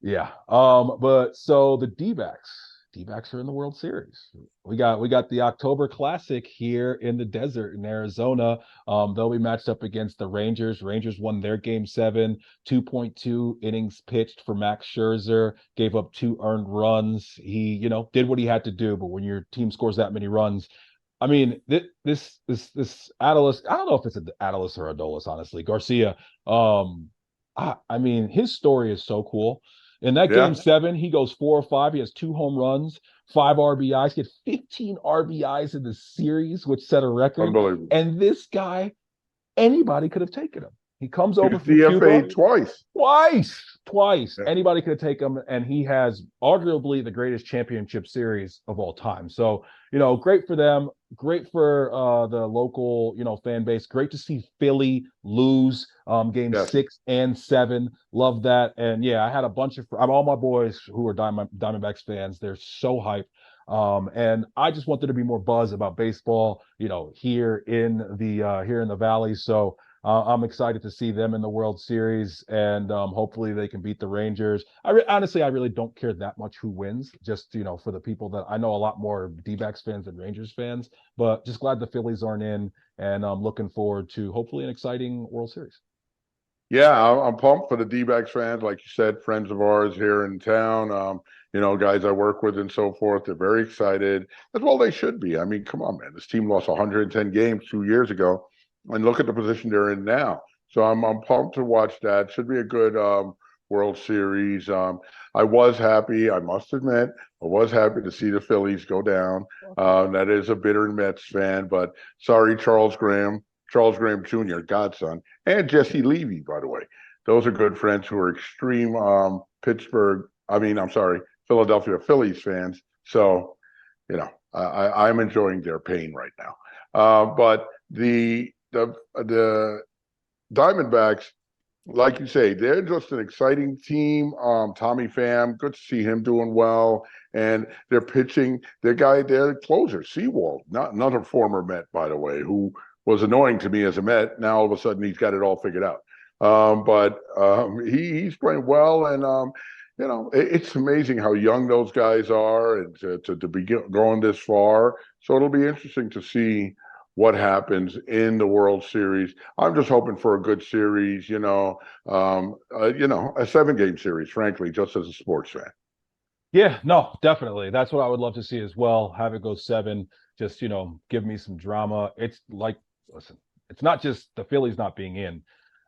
Yeah. But so the D-backs. D-backs are in the World Series. We got the October Classic here in the desert in Arizona. They'll be matched up against the Rangers. Rangers won their game 7, 2.2 innings pitched for Max Scherzer, gave up 2 earned runs. He, did what he had to do, but when your team scores that many runs, I mean, this Adolis, I don't know if it's an Adolis or Adolis, honestly. Garcia, I mean, his story is so cool. In that Yeah, game 7, he goes 4 or 5. He has 2 home runs, 5 RBIs. He had 15 RBIs in the series, which set a record. unbelievable. And this guy, anybody could have taken him. He comes He over was from Cuba DFA twice. twice. Yeah. Anybody could take him, and he has arguably the greatest championship series of all time. So, great for them. Great for the local, fan base. Great to see Philly lose game Yes. 6 and 7. Love that. And yeah, I had a bunch of all my boys who are Diamondbacks fans. They're so hyped. And I just want there to be more buzz about baseball, here in the Valley. So I'm excited to see them in the World Series, and hopefully they can beat the Rangers. Honestly, I really don't care that much who wins. Just for the people that I know, a lot more D-backs fans than Rangers fans, but just glad the Phillies aren't in, and I'm looking forward to hopefully an exciting World Series. Yeah, I'm pumped for the D-backs fans. Like you said, friends of ours here in town, guys I work with and so forth. They're very excited. That's all they should be. I mean, come on, man. This team lost 110 games 2 years ago, and look at the position they're in now. So I'm pumped to watch that. Should be a good World Series. I was happy, I must admit, I was happy to see the Phillies go down. That is a bitter Mets fan, but sorry, Charles Graham Jr., godson, and Jesse Levy, by the way. Those are good friends who are extreme Philadelphia Phillies fans. So, I'm enjoying their pain right now. But the Diamondbacks, like you say, they're just an exciting team. Tommy Pham, good to see him doing well. And they're pitching, their closer, Seawald, not another former Met, by the way, who was annoying to me as a Met. Now all of a sudden he's got it all figured out. But he's playing well, and it's amazing how young those guys are, and to be going this far. So it'll be interesting to see what happens in the World Series. I'm just hoping for a good series, a 7-game series, frankly, just as a sports fan. Yeah, no, definitely. That's what I would love to see as well. Have it go 7. Just, give me some drama. It's like, listen, it's not just the Phillies not being in,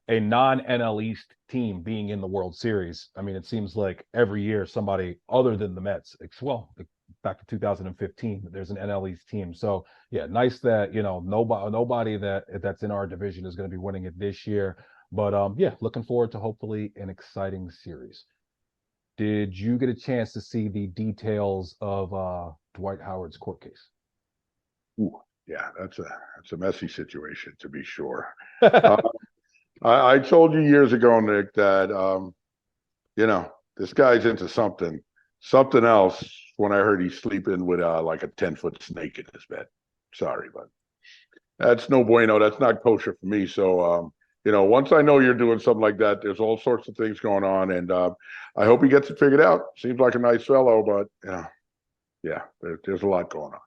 a non-NL East team being in the World Series. I mean, it seems like every year somebody other than the Mets, back to 2015, there's an NL East team. So yeah, nice that nobody that's in our division is going to be winning it this year. But yeah, looking forward to hopefully an exciting series. Did you get a chance to see the details of Dwight Howard's court case? Ooh, yeah, that's a messy situation, to be sure. I told you years ago, Nick, that this guy's into something else. When I heard he's sleeping with like a 10-foot snake in his bed. Sorry, but that's no bueno. That's not kosher for me. So once I know you're doing something like that, there's all sorts of things going on, and I hope he gets it figured out. Seems like a nice fellow, but yeah, there's a lot going on.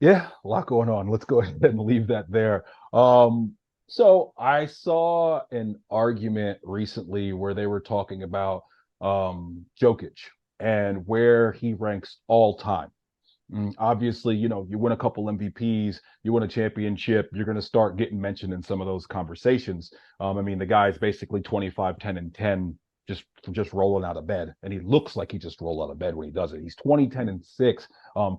Yeah, a lot going on. Let's go ahead and leave that there. So I saw an argument recently where they were talking about Jokic and where he ranks all time. Obviously, you win a couple MVPs, you win a championship, you're going to start getting mentioned in some of those conversations. I mean, the guy's basically 25, 10, and 10 just rolling out of bed, and he looks like he just rolled out of bed when he does it. He's 20, 10, and 6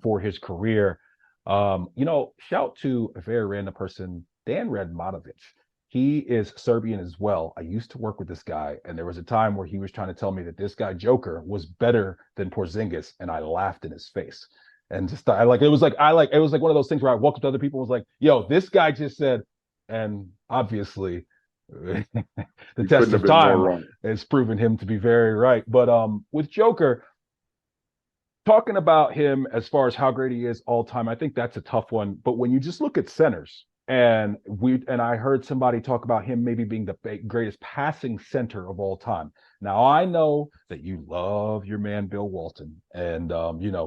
for his career. Shout to a very random person, Dan Radmanovic. He is Serbian as well. I used to work with this guy, and there was a time where he was trying to tell me that this guy Joker was better than Porzingis, and I laughed in his face. And just it was like one of those things where I walked up to other people and was like, "Yo, this guy just said," and obviously, the test of time has proven him to be very right. But with Joker, talking about him as far as how great he is all time, I think that's a tough one. But when you just look at centers, And I heard somebody talk about him maybe being the greatest passing center of all time. Now I know that you love your man Bill Walton, and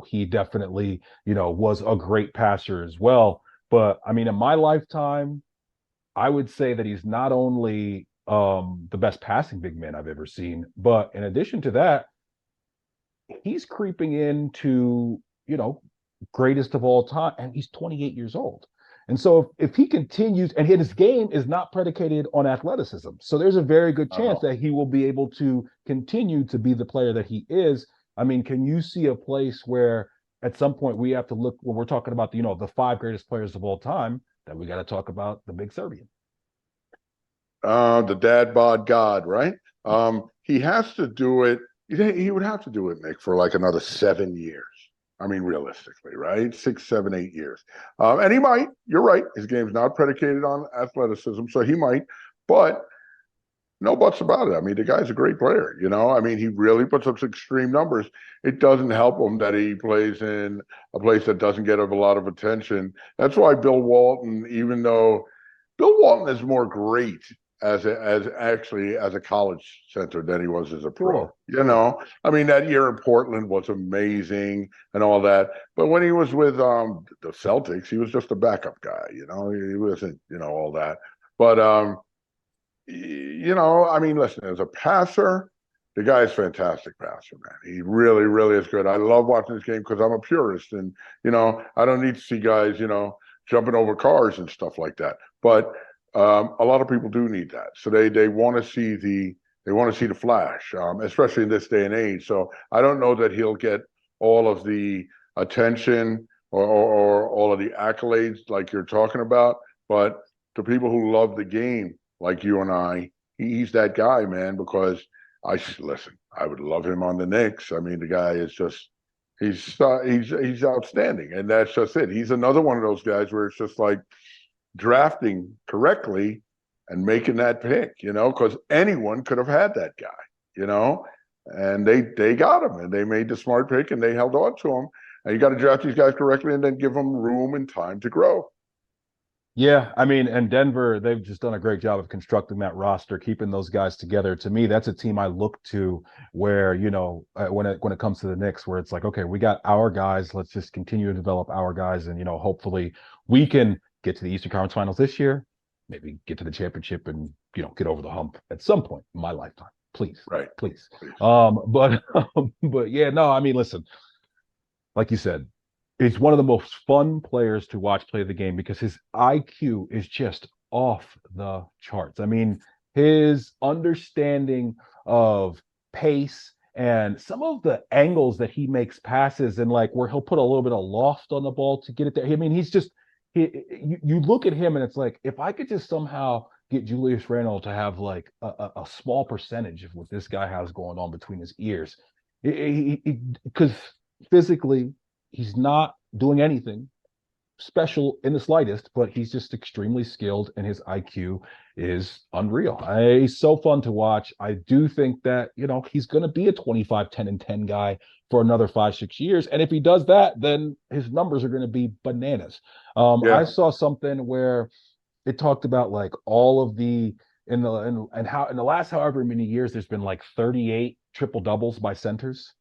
he definitely was a great passer as well. But I mean, in my lifetime, I would say that he's not only the best passing big man I've ever seen, but in addition to that, he's creeping into, greatest of all time, and he's 28 years old. And so if he continues, and his game is not predicated on athleticism, so there's a very good chance Oh. that he will be able to continue to be the player that he is. I mean, can you see a place where at some point we have to look when we're talking about the five greatest players of all time, that we got to talk about the big Serbian? The dad bod god, right? He has to do it. He would have to do it, Nick, for like another 7 years. I mean, realistically, right? 6, 7, 8 years. And he might. You're right. His game's not predicated on athleticism, so he might. But no buts about it. I mean, the guy's a great player. I mean, he really puts up some extreme numbers. It doesn't help him that he plays in a place that doesn't get a lot of attention. That's why Bill Walton, even though Bill Walton is more great as a college center than he was as a pro. Sure. I mean, that year in Portland was amazing and all that. But when he was with the Celtics, he was just a backup guy. He wasn't all that. But I mean, listen, as a passer, the guy is fantastic passer, man. He really, really is good. I love watching this game because I'm a purist, and I don't need to see guys, jumping over cars and stuff like that. But a lot of people do need that, so they want to see the flash, especially in this day and age. So I don't know that he'll get all of the attention or all of the accolades like you're talking about, but the people who love the game like you and I, he's that guy, man. Because listen, I would love him on the Knicks. I mean, the guy is just he's outstanding, and that's just it. He's another one of those guys where it's just like drafting correctly and making that pick, because anyone could have had that guy, and they got him, and they made the smart pick, and they held on to him. And you got to draft these guys correctly, and then give them room and time to grow. Yeah, I mean, and Denver, they've just done a great job of constructing that roster, keeping those guys together. To me, that's a team I look to where, when it comes to the Knicks, where it's like, okay, we got our guys, let's just continue to develop our guys, and hopefully we can get to the Eastern Conference Finals this year, maybe get to the championship, and get over the hump at some point in my lifetime. Please, Right. please. Please. But yeah, no, I mean, listen, like you said, he's one of the most fun players to watch play the game because his IQ is just off the charts. I mean, his understanding of pace and some of the angles that he makes passes, and like where he'll put a little bit of loft on the ball to get it there. I mean, you look at him and it's like, if I could just somehow get Julius Randle to have like a small percentage of what this guy has going on between his ears, because physically he's not doing anything special in the slightest, but he's just extremely skilled, and his IQ is unreal. He's so fun to watch. I do think that, he's going to be a 25, 10, and 10 guy for another 5, 6 years. And if he does that, then his numbers are going to be bananas. I Yeah. saw something where it talked about like all of the and how in the last however many years there's been like 38 triple doubles by centers.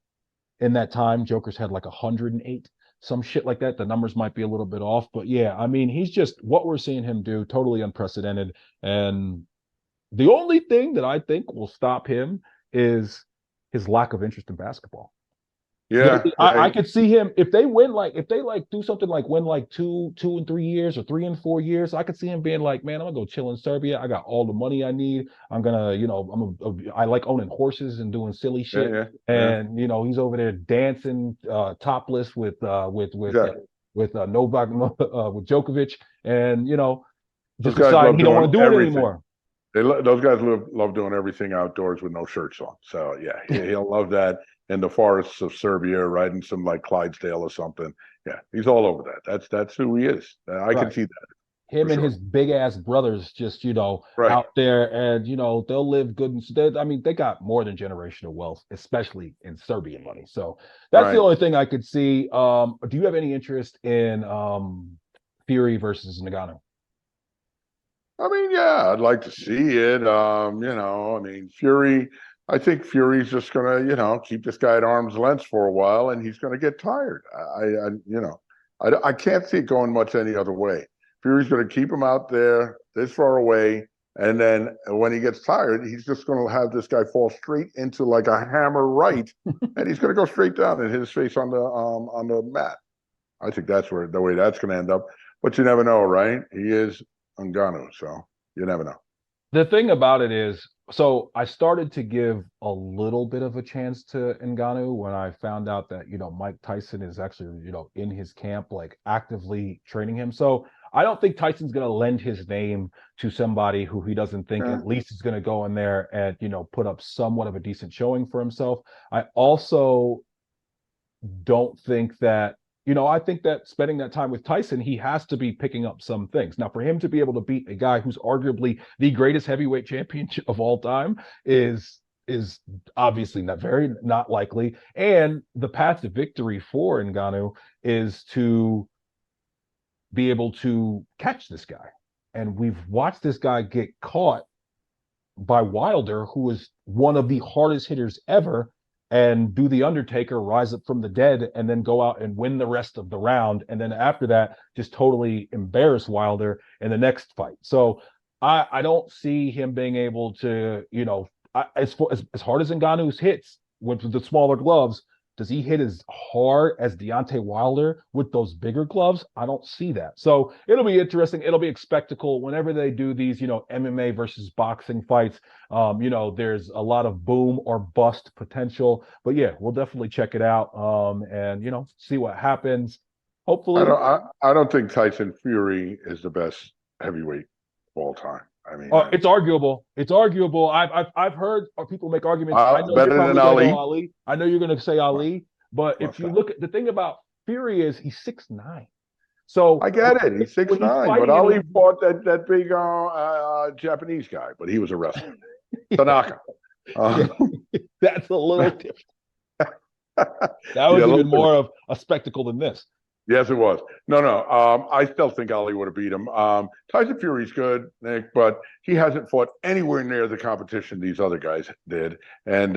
In that time, Joker's had like 108, some shit like that. The numbers might be a little bit off, but yeah, I mean, he's just what we're seeing him do, totally unprecedented. And the only thing that I think will stop him is his lack of interest in basketball. Yeah. I Yeah. could see him if they win, like if they like do something like win like 2 and 3 years or 3 and 4 years. I could see him being like, man, I'm gonna go chill in Serbia. I got all the money I need. I'm gonna, I like owning horses and doing silly Yeah. shit. Yeah. Yeah. And he's over there dancing topless Exactly. Novak with Djokovic, and Those just guys deciding love he don't doing want to do it everything. anymore. Those guys love doing everything outdoors with no shirts on. So yeah, he'll love that in the forests of Serbia, riding some like Clydesdale or something. Yeah, he's all over that. That's who he is. I can Right. see that for Him and sure. his big ass brothers just Right, out there, and they'll live good, and I mean they got more than generational wealth, especially in Serbian money. So that's the right. only thing I could see. Do you have any interest in Fury versus Ngannou? I mean, yeah, I'd like to see it. I mean, Fury. I think Fury's just gonna, keep this guy at arm's length for a while, and he's gonna get tired. I can't see it going much any other way. Fury's gonna keep him out there this far away, and then when he gets tired, he's just gonna have this guy fall straight into like a hammer right, and he's gonna go straight down and hit his face on the mat. I think that's where the way that's gonna end up. But you never know, right? He is Ngannou, so you never know. The thing about it is, so I started to give a little bit of a chance to Ngannou when I found out that, Mike Tyson is actually, in his camp, like actively training him. So I don't think Tyson's going to lend his name to somebody who he doesn't think Yeah. at least is going to go in there and, put up somewhat of a decent showing for himself. I also don't think that, I think that spending that time with Tyson, he has to be picking up some things. Now, for him to be able to beat a guy who's arguably the greatest heavyweight champion of all time is obviously not likely. And the path to victory for Ngannou is to be able to catch this guy. And we've watched this guy get caught by Wilder, who is one of the hardest hitters ever, and do the Undertaker rise up from the dead and then go out and win the rest of the round. And then after that, just totally embarrass Wilder in the next fight. So I don't see him being able to, as hard as Ngannou's hits with the smaller gloves, does he hit as hard as Deontay Wilder with those bigger gloves? I don't see that. So it'll be interesting. It'll be a spectacle whenever they do these, MMA versus boxing fights. There's a lot of boom or bust potential. But yeah, we'll definitely check it out and see what happens. I Hopefully. don't. I don't think Tyson Fury is the best heavyweight of all time. I mean, It's arguable. It's arguable. I've heard people make arguments. I know you're better than probably going to go Ali. Ali. I know you're going to say Ali. But if What's you that? look at the thing about Fury is he's 6'9". So I get it. He's when six he's nine, but fighting Ali and fought that big Japanese guy, but he was a wrestler. Tanaka. yeah, Uh, that's a little different. That yeah, was a little even bit. more of a spectacle than this. Yes, it was. No, no. I still think Ali would have beat him. Tyson Fury's good, Nick, but he hasn't fought anywhere near the competition these other guys did. And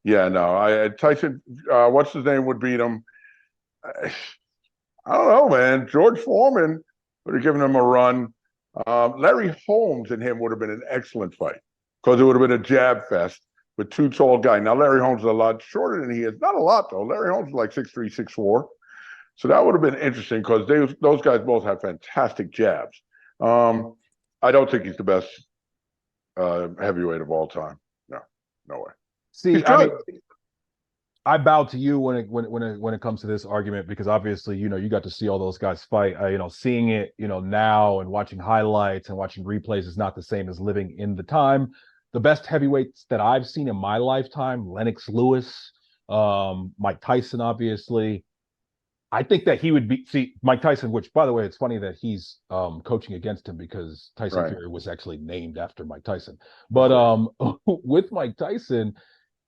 yeah, no. Tyson, what's his name, would beat him. I don't know, man. George Foreman would have given him a run. Larry Holmes and him would have been an excellent fight because it would have been a jab fest with two tall guys. Now Larry Holmes is a lot shorter than he is. Not a lot though. Larry Holmes is like 6'3", 6'4". So that would have been interesting because those guys both have fantastic jabs. I don't think he's the best heavyweight of all time. No, no way. He's See, I good. mean, I bow to you when it comes to this argument because obviously you got to see all those guys fight. Seeing it now and watching highlights and watching replays is not the same as living in the time. The best heavyweights that I've seen in my lifetime: Lennox Lewis, Mike Tyson, obviously. I think that he would see Mike Tyson, which by the way, it's funny that he's coaching against him because Tyson Right. Fury was actually named after Mike Tyson. Of But course. with Mike Tyson,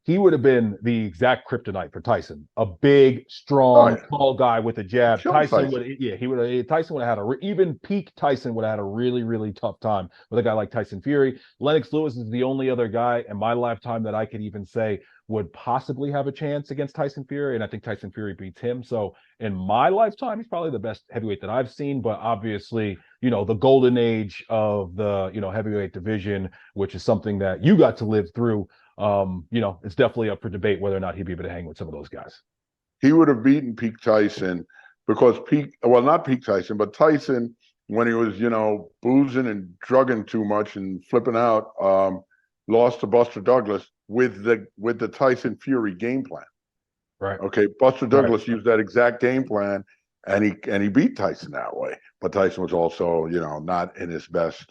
he would have been the exact kryptonite for Tyson. A big, Oh strong, yeah. tall guy with a He jab. killed Tyson Tyson. would, yeah, he would have. Tyson would have had even peak Tyson would have had a really, really tough time with a guy like Tyson Fury. Lennox Lewis is the only other guy in my lifetime that I could even say would possibly have a chance against Tyson Fury, and I think Tyson Fury beats him. So in my lifetime, he's probably the best heavyweight that I've seen. But obviously, the golden age of the heavyweight division, which is something that you got to live through. It's definitely up for debate whether or not he'd be able to hang with some of those guys. He would have beaten Peak Tyson because not Peak Tyson, but Tyson, when he was, boozing and drugging too much and flipping out, lost to Buster Douglas with the Tyson Fury game plan. Right. Okay, Buster Right. Douglas used that exact game plan, and he beat Tyson that way. But Tyson was also, not in his best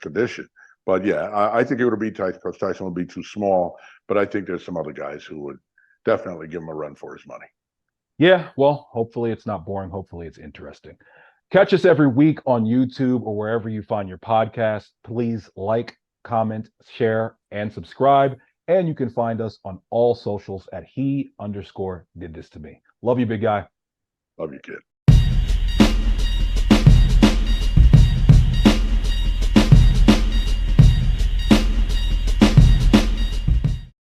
condition. But yeah, I think it would have beat Tyson because Tyson would be too small. But I think there's some other guys who would definitely give him a run for his money. Yeah. Well, hopefully it's not boring. Hopefully it's interesting. Catch us every week on YouTube or wherever you find your podcast. Please like, comment, share, and subscribe. And you can find us on all socials at he_did this to me. Love you, big guy. Love you, kid.